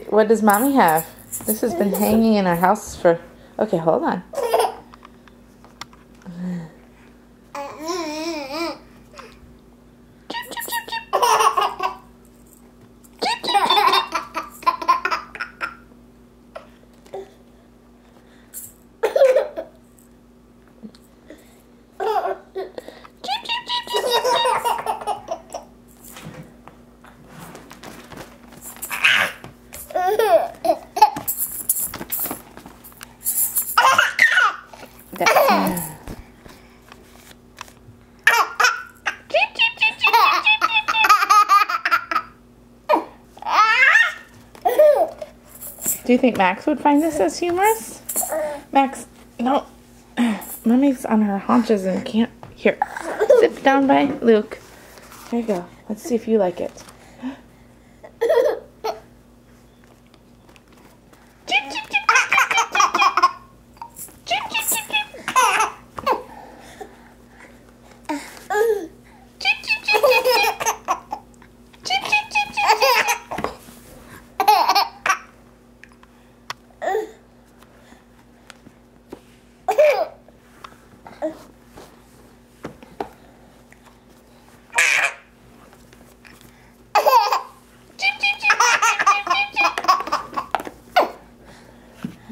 What does Mommy have? This has been hanging in our house for... Okay, hold on. Do you think Max would find this as humorous? Max, no. Mommy's on her haunches and can't... Here, sit down by Luke. There you go. Let's see if you like it.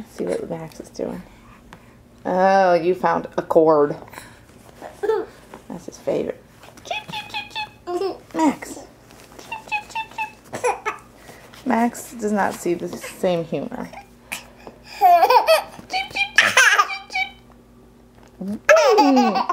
See what Max is doing. Oh, you found a cord. That's his favorite. Max. Max does not see the same humor. Boing.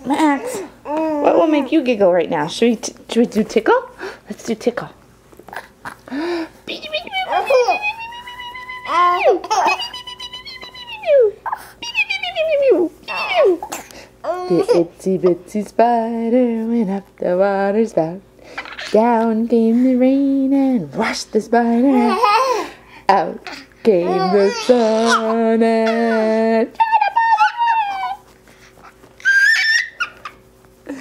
Max, what will make you giggle right now? Should we do tickle? Let's do tickle. The itsy bitsy spider went up the water spout. Down came the rain and washed the spider out. Came the sun and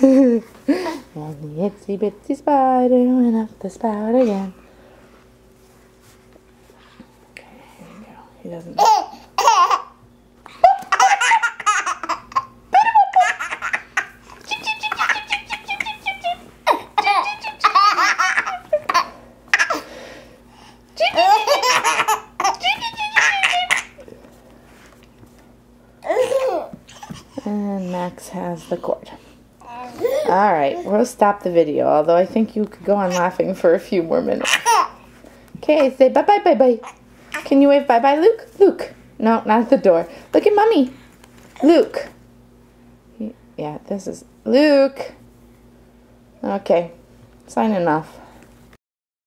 and the itsy bitsy spider went up the spout again. Okay, here we go. He doesn't. And Max has the cord. Alright, we'll stop the video, although I think you could go on laughing for a few more minutes. Okay, say bye-bye, bye-bye. Can you wave bye-bye, Luke? Luke. No, not at the door. Look at Mommy. Luke. Yeah, this is Luke. Okay, signing off.